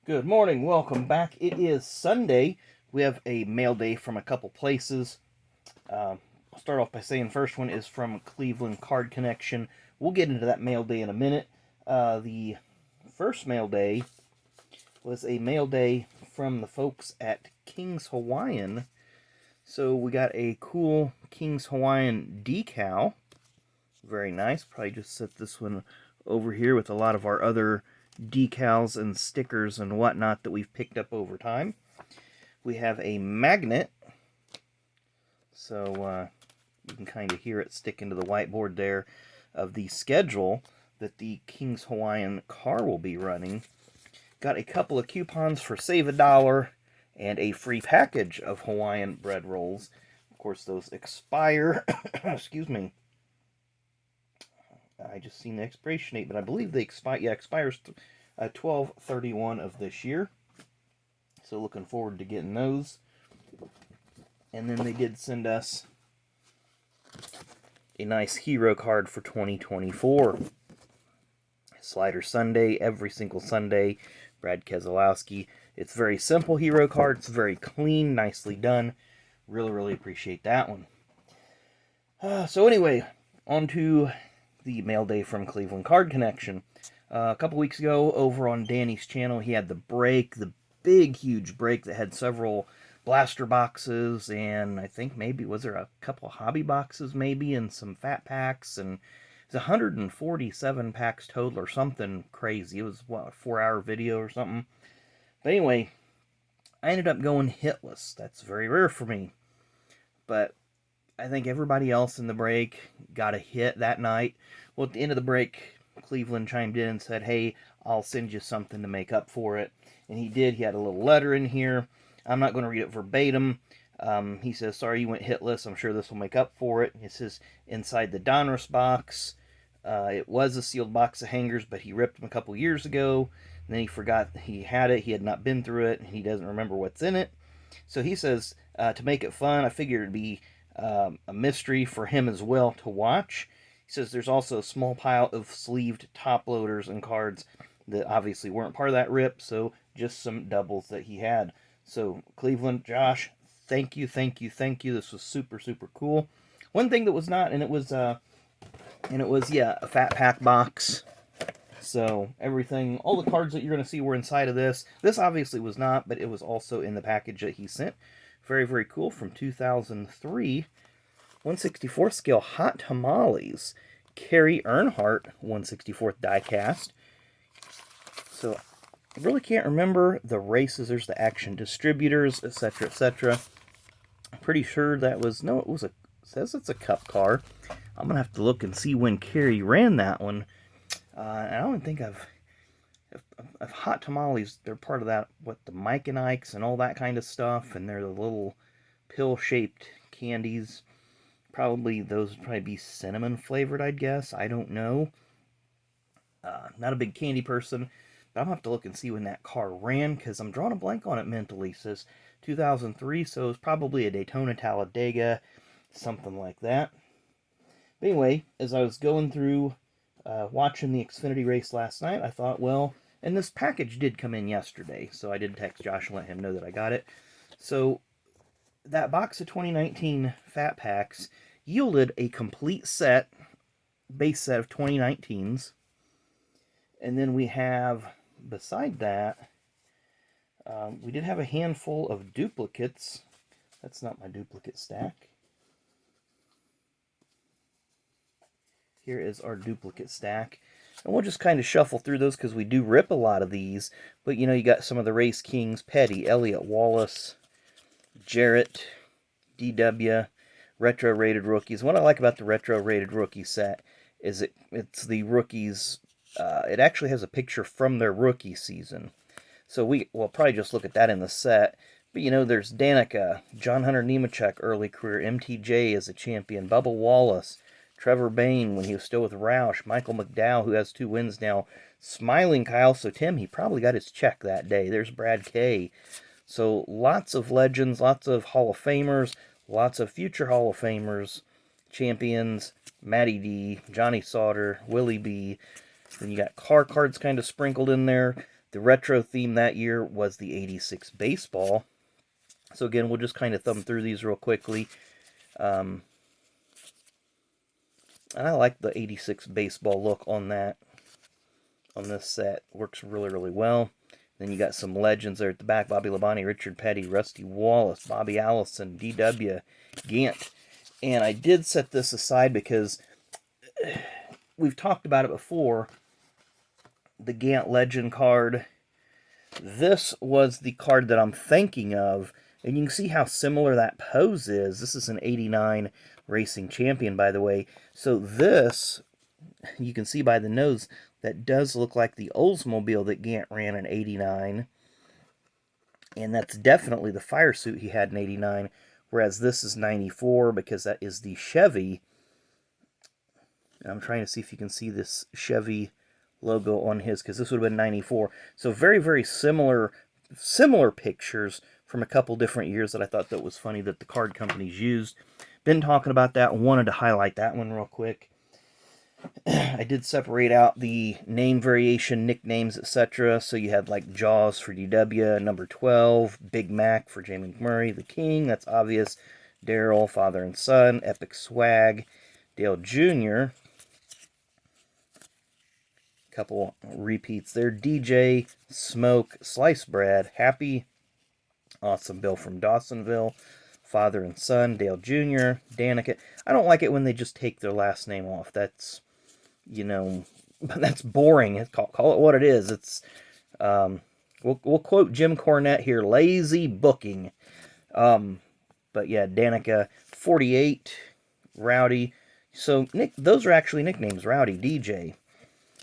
Good morning, welcome back. It is Sunday. We have a mail day from a couple places. I'll start off by saying first one is from Cleveland Card Connection. We'll get into that mail day in a minute. The first mail day was a mail day from the folks at Kings Hawaiian. So we got a cool Kings Hawaiian decal. Very nice. Probably just set this one over here with a lot of our other decals and stickers and whatnot that we've picked up over time. We have a magnet, so you can kind of hear it stick into the whiteboard there, of the schedule that the Kings Hawaiian car will be running. Got a couple of coupons for Save a Dollar and a free package of Hawaiian bread rolls. Of course, those expire. Excuse me. I just seen the expiration date, but I believe they expire. Yeah, expires 12/31 of this year. So looking forward to getting those. And then they did send us a nice hero card for 2024. Slider Sunday, every single Sunday. Brad Keselowski. It's very simple hero card. It's very clean, nicely done. Really appreciate that one. So anyway, on to the mail day from Cleveland Card Connection. A couple weeks ago, over on Danny's channel, he had the break, the big, huge break that had several blaster boxes, and I think maybe, was there a couple hobby boxes maybe, and some fat packs, and it was 147 packs total or something crazy. It was, what, a 4-hour video or something? But anyway, I ended up going hitless. That's very rare for me. But I think everybody else in the break got a hit that night. Well, at the end of the break, Cleveland chimed in and said, hey, I'll send you something to make up for it. And he did. He had a little letter in here. I'm not going to read it verbatim. He says, sorry you went hitless. I'm sure this will make up for it. It says, inside the Donruss box. It was a sealed box of hangers, but he ripped them a couple years ago. And then he forgot he had it. He had not been through it. And he doesn't remember what's in it. So he says, to make it fun, I figured it'd be a mystery for him as well to watch. He says there's also a small pile of sleeved top loaders and cards that obviously weren't part of that rip, so just some doubles that he had. So Cleveland, Josh, thank you. This was super cool. One thing that was not, and it was a fat pack box. So everything, all the cards that you're going to see were inside of this. This obviously was not, but it was also in the package that he sent. Very cool. From 2003, 1/64 scale Hot Tamales, Carrie Earnhardt, 1/64 diecast. So I really can't remember the races. There's the Action Distributors, etc. I'm pretty sure that was, no, it says it's a Cup car. I'm gonna have to look and see when Carrie ran that one. I don't think I've Hot Tamales, they're part of that, what, the Mike and Ike's and all that kind of stuff, and they're the little pill-shaped candies. Probably, those would probably be cinnamon flavored, I'd guess. I don't know. Not a big candy person, but I'm going to have to look and see when that car ran, because I'm drawing a blank on it mentally. It says 2003, so it's probably a Daytona Talladega, something like that. But anyway, as I was going through watching the Xfinity race last night, I thought, well, and this package did come in yesterday, so I did text Josh and let him know that I got it. So that box of 2019 Fat Packs yielded a complete set, base set of 2019s. And then we have, beside that, we did have a handful of duplicates. That's not my duplicate stack. Here is our duplicate stack. And we'll just kind of shuffle through those because we do rip a lot of these. But, you know, you got some of the Race Kings, Petty, Elliott Wallace, Jarrett, DW, retro rated rookies. What I like about the retro rated rookie set is it's the rookies. It actually has a picture from their rookie season. So we'll probably just look at that in the set. But, you know, there's Danica, John Hunter Nemechek, early career, MTJ as a champion, Bubba Wallace, Trevor Bayne when he was still with Roush, Michael McDowell, who has 2 wins now, Smiling Kyle, so Tim, he probably got his check that day. There's Brad K. So lots of legends, lots of Hall of Famers, lots of future Hall of Famers, champions, Matty D, Johnny Sauter, Willie B. Then you got car cards kind of sprinkled in there. The retro theme that year was the 86 baseball. So again, we'll just kind of thumb through these real quickly. And I like the 86 baseball look on this set. Works really, really well. Then you got some legends there at the back. Bobby Labonte, Richard Petty, Rusty Wallace, Bobby Allison, D.W., Gant. And I did set this aside because we've talked about it before. The Gant Legend card. This was the card that I'm thinking of. And you can see how similar that pose is. This is an 89 Racing Champion, by the way. So this, you can see by the nose, that does look like the Oldsmobile that Gant ran in 89. And that's definitely the fire suit he had in 89. Whereas this is 94 because that is the Chevy. And I'm trying to see if you can see this Chevy logo on his, because this would have been 94. So very, very similar pictures from a couple different years that I thought that was funny that the card companies used. Been talking about that, wanted to highlight that one real quick. I did separate out the name variation, nicknames, etc. So you had like Jaws for DW, number 12, Big Mac for Jamie McMurray, The King, that's obvious, Daryl, Father and Son, Epic Swag, Dale Jr., couple repeats there, DJ, Smoke, Slice Bread, Happy, Awesome Bill from Dawsonville, Father and Son, Dale Jr., Danica. I don't like it when they just take their last name off. That's, you know, that's boring. Call it what it is. It's, we'll quote Jim Cornette here, lazy booking. But yeah, Danica, 48, Rowdy. So those are actually nicknames, Rowdy, DJ.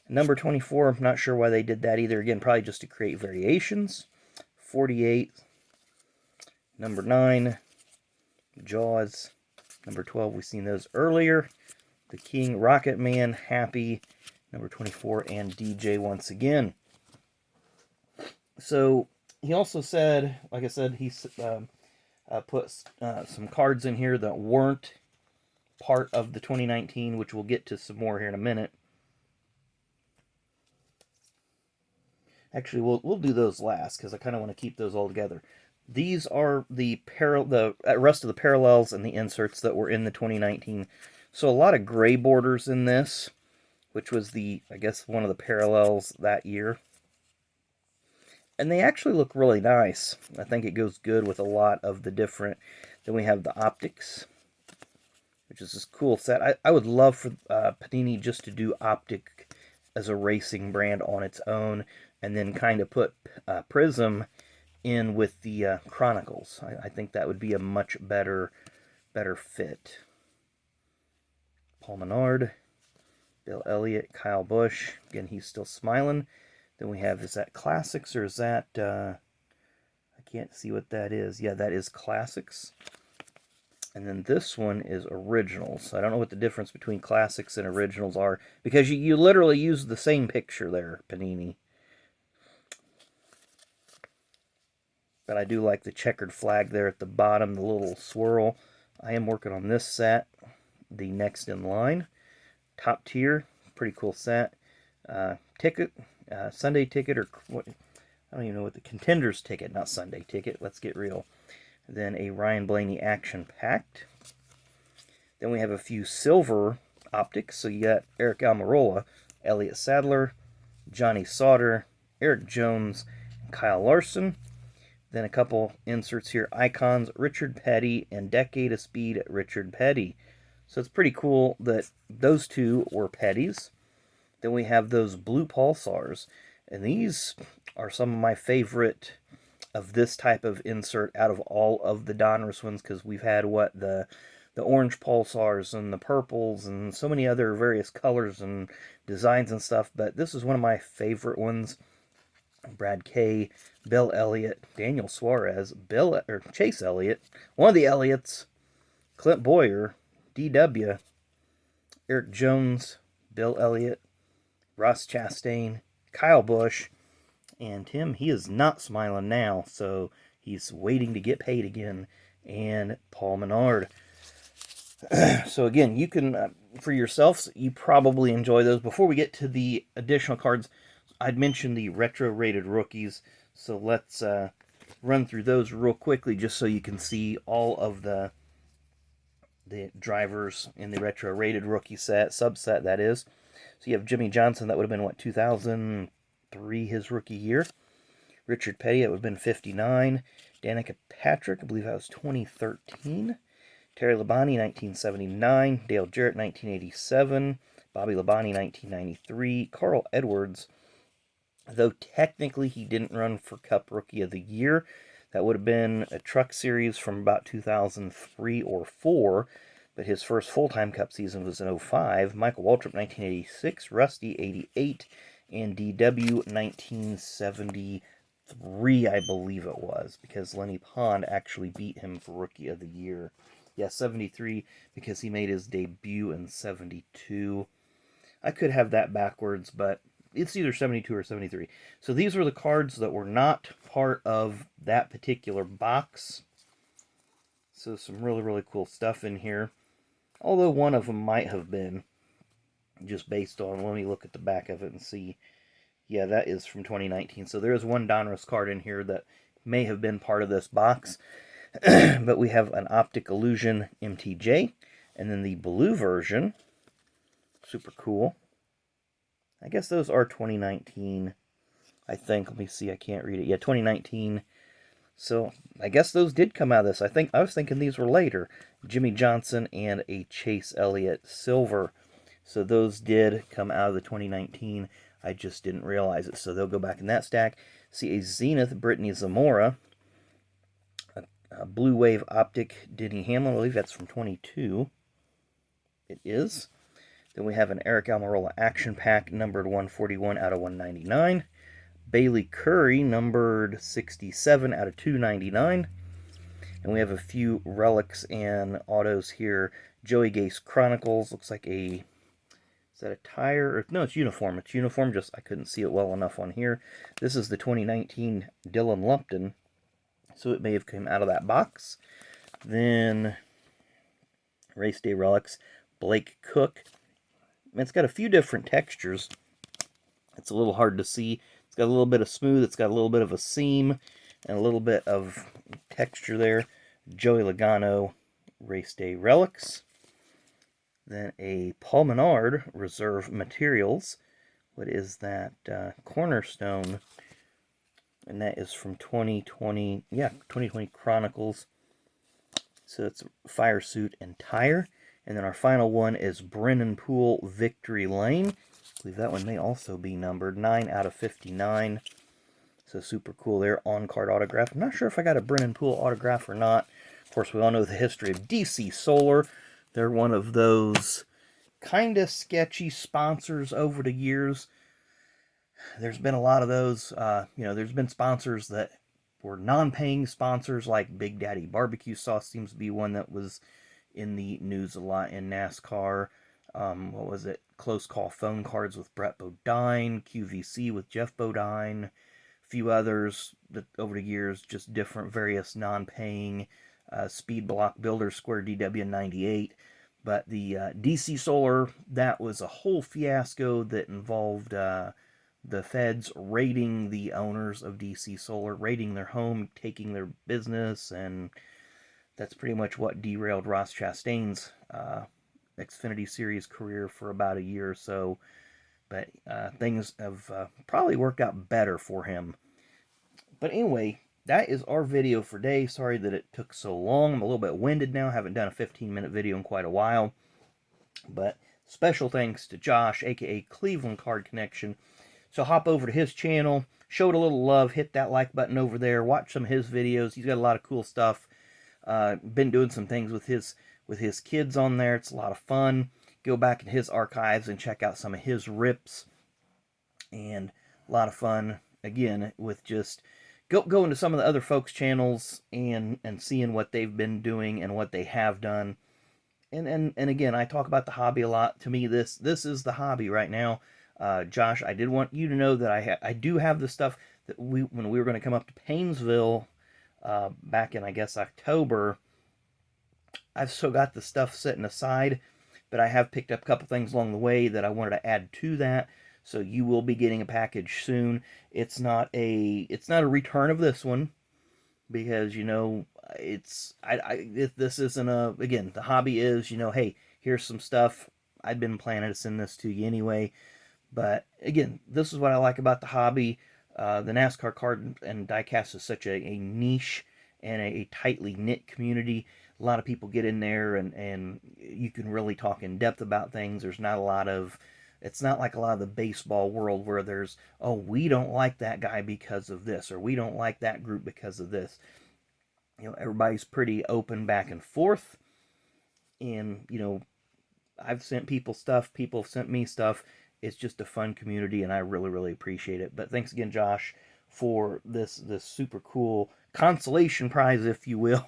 Number 24, I'm not sure why they did that either. Again, probably just to create variations. 48. Number 9, Jaws. Number 12, we've seen those earlier. The King, Rocket Man, Happy. Number 24, and DJ once again. So, he also said, like I said, he put some cards in here that weren't part of the 2019, which we'll get to some more here in a minute. Actually, we'll do those last because I kind of want to keep those all together. These are the rest of the parallels and the inserts that were in the 2019. So a lot of gray borders in this, which was I guess one of the parallels that year. And they actually look really nice. I think it goes good with a lot of the different. Then we have the optics, which is this cool set. I would love for Panini just to do Optic as a racing brand on its own, and then kind of put Prism in with the Chronicles. I think that would be a much better fit. Paul Menard, Bill Elliott, Kyle Busch. Again, he's still smiling. Then we have, is that Classics or is that, I can't see what that is. Yeah, that is Classics. And then this one is Originals. So I don't know what the difference between Classics and Originals are, because you literally use the same picture there, Panini. But I do like the checkered flag there at the bottom, the little swirl. I am working on this set, the next in line. Top tier, pretty cool set. Ticket, Sunday ticket, or what? I don't even know what the Contenders ticket, not Sunday ticket. Let's get real. Then a Ryan Blaney Action Packed. Then we have a few silver optics. So you got Eric Almirola, Elliott Sadler, Johnny Sauter, Eric Jones, and Kyle Larson. Then a couple inserts here. Icons, Richard Petty, and Decade of Speed, Richard Petty. So it's pretty cool that those two were Petties. Then we have those blue Pulsars. And these are some of my favorite of this type of insert out of all of the Donruss ones, because we've had the orange Pulsars and the purples and so many other various colors and designs and stuff, but this is one of my favorite ones. Brad Kay, Bill Elliott, Daniel Suarez, Chase Elliott, one of the Elliots, Clint Boyer, D.W., Eric Jones, Bill Elliott, Ross Chastain, Kyle Busch, and Tim, he is not smiling now, so he's waiting to get paid again, and Paul Menard. So again, you can, for yourselves, you probably enjoy those. Before we get to the additional cards, I'd mentioned the retro-rated rookies, so let's run through those real quickly just so you can see all of the drivers in the retro-rated rookie subset, that is. So you have Jimmy Johnson, that would have been, what, 2003, his rookie year. Richard Petty, that would have been 59. Danica Patrick, I believe that was 2013. Terry Labonte, 1979. Dale Jarrett, 1987. Bobby Labonte, 1993. Carl Edwards, though technically he didn't run for Cup Rookie of the Year, that would have been a Truck Series from about 2003 or 4, but his first full-time Cup season was in 05. Michael Waltrip, 1986. Rusty, 88. And DW, 1973, I believe it was, because Lenny Pond actually beat him for Rookie of the Year. Yeah, 73, because he made his debut in 72. I could have that backwards, but it's either 72 or 73. So these were the cards that were not part of that particular box. So some really, really cool stuff in here. Although one of them might have been, just based on, let me look at the back of it and see. Yeah, that is from 2019. So there is one Donruss card in here that may have been part of this box. But we have an Optic Illusion MTJ. And then the blue version. Super cool. I guess those are 2019. I think. Let me see. I can't read it. Yeah, 2019. So I guess those did come out of this. I was thinking these were later. Jimmy Johnson and a Chase Elliott Silver. So those did come out of the 2019. I just didn't realize it. So they'll go back in that stack. See a Zenith Brittany Zamora. A Blue Wave Optic Denny Hamlin. I believe that's from 22. It is. Then we have an Eric Almirola Action Pack, numbered 141 out of 199. Bailey Curry, numbered 67 out of 299. And we have a few relics and autos here. Joey Gase Chronicles, looks like a, is that a tire? Or, no, it's uniform. It's uniform, just I couldn't see it well enough on here. This is the 2019 Dylan Lumpton, so it may have come out of that box. Then Race Day Relics, Blake Cook. It's got a few different textures. It's a little hard to see. It's got a little bit of smooth. It's got a little bit of a seam and a little bit of texture there. Joey Logano Race Day Relics. Then a Paul Menard Reserve Materials. What is that? Cornerstone. And that is from 2020. Yeah, 2020 Chronicles. So it's Fire Suit and Tire. And then our final one is Brennan Poole Victory Lane. I believe that one may also be numbered 9 out of 59. So super cool there. On-card autograph. I'm not sure if I got a Brennan Poole autograph or not. Of course, we all know the history of DC Solar. They're one of those kind of sketchy sponsors over the years. There's been a lot of those. There's been sponsors that were non-paying sponsors, like Big Daddy Barbecue Sauce seems to be one that was in the news a lot in NASCAR. What was it? Close Call Phone Cards with Brett Bodine, QVC with Jeff Bodine, a few others that over the years, just different various non-paying, Speed Block Builder Square DW 98. But the DC Solar, that was a whole fiasco that involved the feds raiding the owners of DC Solar, raiding their home, taking their business, and that's pretty much what derailed Ross Chastain's Xfinity Series career for about a year or so. But things have probably worked out better for him. But anyway, that is our video for today. Sorry that it took so long. I'm a little bit winded now. Haven't done a 15-minute video in quite a while. But special thanks to Josh, a.k.a. Cleveland Card Connection. So hop over to his channel, show it a little love, hit that like button over there, watch some of his videos. He's got a lot of cool stuff. Been doing some things with his kids on there. It's a lot of fun. Go back in his archives and check out some of his rips. And a lot of fun, again, with just go into some of the other folks' channels and seeing what they've been doing and what they have done. And again, I talk about the hobby a lot. To me, this is the hobby right now. Josh, I did want you to know that I do have the stuff that when we were going to come up to Paynesville back in, I guess, October. I've still got the stuff sitting aside, but I have picked up a couple things along the way that I wanted to add to that. So you will be getting a package soon. It's not a return of this one, because this isn't a, again, the hobby is, hey, here's some stuff. I've been planning to send this to you anyway. But again, this is what I like about the hobby. The NASCAR card and diecast is such a niche and a tightly knit community. A lot of people get in there, and you can really talk in depth about things. There's not a lot of, it's not like a lot of the baseball world where there's, oh, we don't like that guy because of this, or we don't like that group because of this. Everybody's pretty open back and forth. And, I've sent people stuff, people have sent me stuff. It's just a fun community, and I really, really appreciate it. But thanks again, Josh, for this super cool consolation prize, if you will,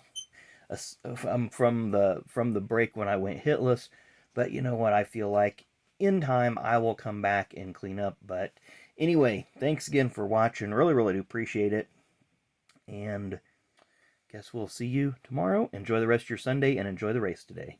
from the break when I went hitless. But you know what? I feel like in time I will come back and clean up. But anyway, thanks again for watching. Really, really do appreciate it. And guess we'll see you tomorrow. Enjoy the rest of your Sunday and enjoy the race today.